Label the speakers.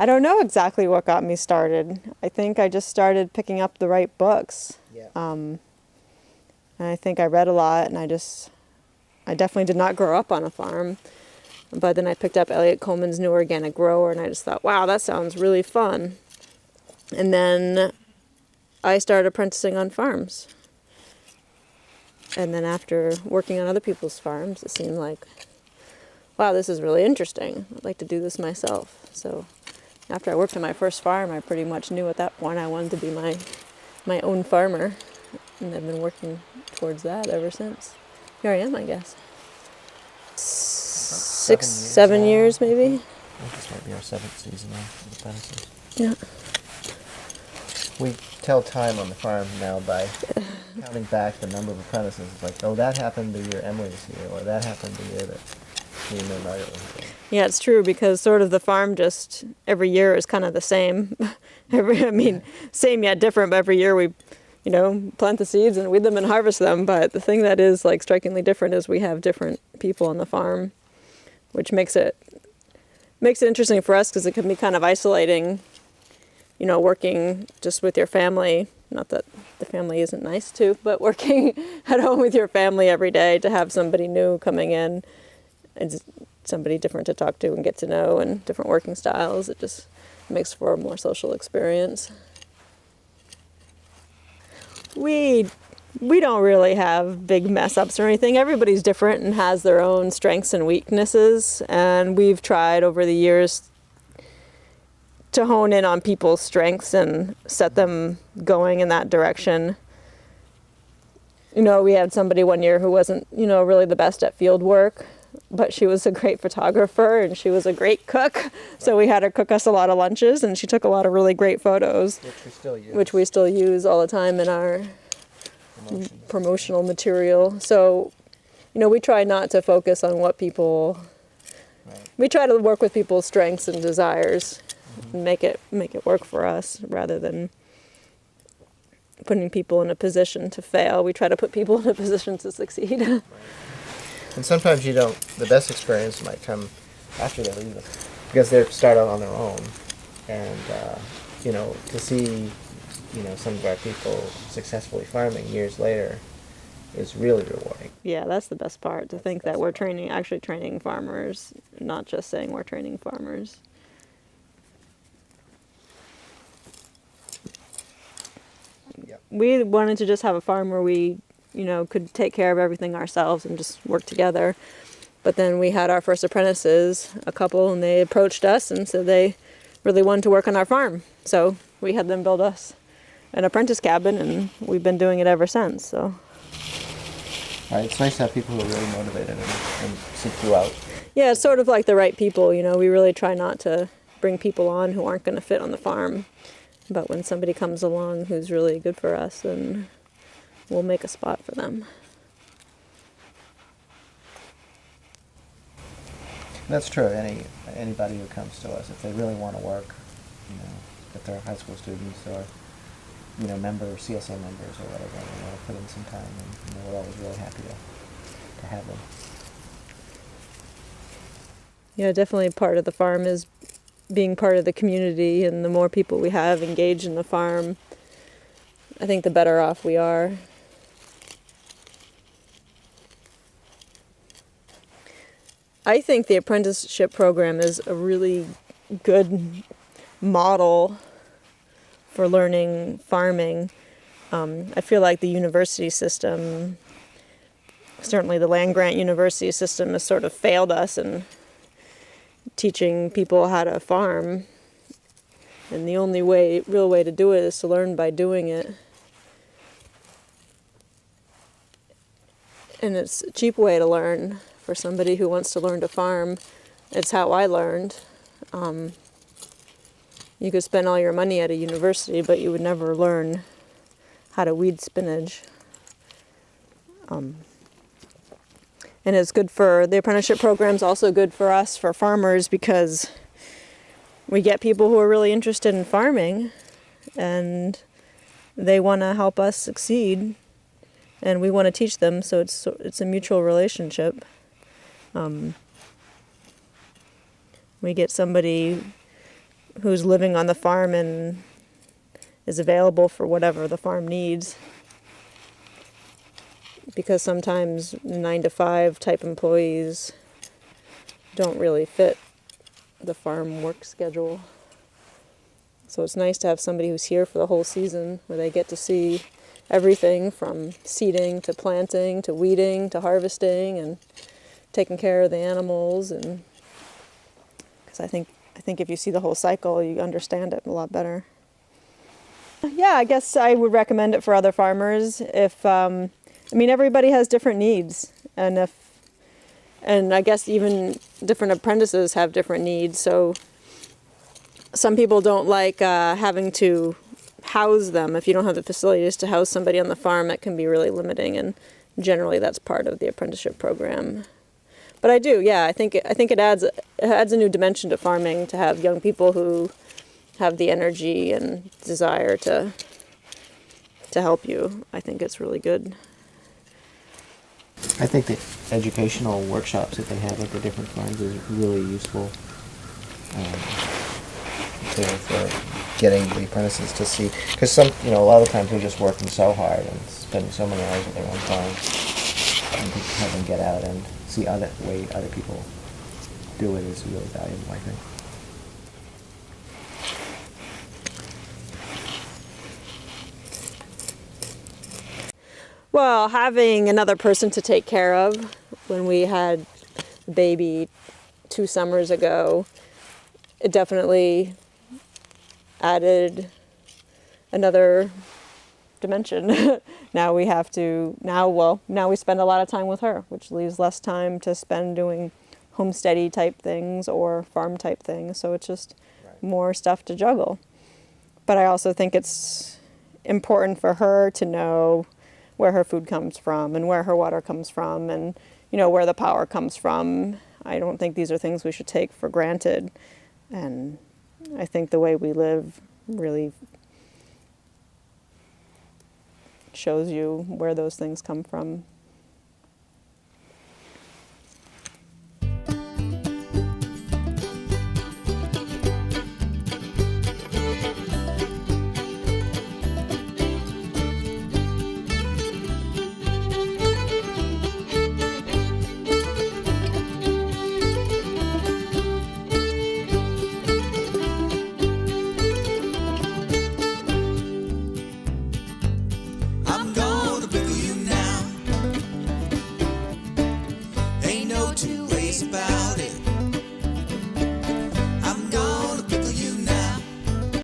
Speaker 1: I don't know exactly what got me started. I think I just started picking up the right books.
Speaker 2: Yeah.
Speaker 1: And I think I read a lot, and I definitely did not grow up on a farm. But then I picked up Elliot Coleman's New Organic Grower, and I just thought, wow, that sounds really fun. And then I started apprenticing on farms. And then after working on other people's farms, it seemed like, wow, this is really interesting. I'd like to do this myself. So after I worked on my first farm, I pretty much knew at that point I wanted to be my own farmer. And I've been working towards that ever since. Here I am, I guess. 7 years maybe.
Speaker 2: I think this might be our 7th season now of Apprentices.
Speaker 1: Yeah.
Speaker 2: We tell time on the farm now by counting back the number of apprentices. It's like, oh, that happened the year Emily was here, or that happened the year that me and Margaret were here.
Speaker 1: Yeah, it's true, because sort of the farm just every year is kind of the same. Same yet different, but every year we, plant the seeds and weed them and harvest them. But the thing that is like strikingly different is we have different people on the farm, which makes it interesting for us, because it can be kind of isolating, working just with your family. Not that the family isn't nice too, but working at home with your family every day, to have somebody new coming in and somebody different to talk to and get to know, and different working styles, it just makes for a more social experience. We don't really have big mess ups or anything. Everybody's different and has their own strengths and weaknesses, and we've tried over the years to hone in on people's strengths and set them going in that direction. We had somebody one year who wasn't, really the best at field work, but she was a great photographer and she was a great cook. So we had her cook us a lot of lunches, and she took a lot of really great photos. Which we still use all the time in our promotional material. So, we try not to focus on what people... Right. We try to work with people's strengths and desires, and make it work for us, rather than putting people in a position to fail. We try to put people in a position to succeed.
Speaker 2: Right. And sometimes the best experience might come after they leave us, because they start out on their own. And, to see, some of our people successfully farming years later is really rewarding.
Speaker 1: Yeah, that's the best part, to think that we're actually training farmers, not just saying we're training farmers.
Speaker 2: Yep.
Speaker 1: We wanted to just have a farm where we could take care of everything ourselves and just work together. But then we had our first apprentices, a couple, and they approached us and said they really wanted to work on our farm. So we had them build us an apprentice cabin, and we've been doing it ever since. So.
Speaker 2: Right, it's nice to have people who are really motivated and seek you out.
Speaker 1: Yeah, it's sort of like the right people. We really try not to bring people on who aren't going to fit on the farm. But when somebody comes along who's really good for us, then we'll make a spot for them.
Speaker 2: That's true. Anybody who comes to us, if they really want to work, if they're high school students or CSA members or whatever, they want to put in some time, and we're always really happy to have them.
Speaker 1: Yeah, definitely part of the farm is being part of the community, and the more people we have engaged in the farm, I think the better off we are. I think the apprenticeship program is a really good model for learning farming. I feel like the university system, certainly the land-grant university system, has sort of failed us in teaching people how to farm. And the only real way to do it is to learn by doing it. And it's a cheap way to learn for somebody who wants to learn to farm. It's how I learned. You could spend all your money at a university, but you would never learn how to weed spinach. And it's good for the apprenticeship program's also good for us, for farmers, because we get people who are really interested in farming and they want to help us succeed, and we want to teach them, so it's a mutual relationship. We get somebody who's living on the farm and is available for whatever the farm needs. Because sometimes 9-to-5 type employees don't really fit the farm work schedule. So it's nice to have somebody who's here for the whole season, where they get to see everything from seeding to planting to weeding to harvesting and taking care of the animals. And because I think if you see the whole cycle, you understand it a lot better. Yeah, I guess I would recommend it for other farmers. If everybody has different needs, and I guess even different apprentices have different needs. So some people don't like having to house them. If you don't have the facilities to house somebody on the farm, that can be really limiting, and generally that's part of the apprenticeship program. But I do, yeah, I think it adds a new dimension to farming to have young people who have the energy and desire to help you. I think it's really good.
Speaker 2: I think the educational workshops that they have at the different farms is really useful for getting the apprentices to see, because a lot of times they're just working so hard and spending so many hours at their own farm, and to have them get out and see other people do it is really valuable, I think.
Speaker 1: Well, having another person to take care of. When we had the baby 2 summers ago, it definitely added another dimension. Now we spend a lot of time with her, which leaves less time to spend doing homesteady type things or farm type things. So it's just more stuff to juggle. But I also think it's important for her to know where her food comes from and where her water comes from and, where the power comes from. I don't think these are things we should take for granted. And I think the way we live really shows you where those things come from.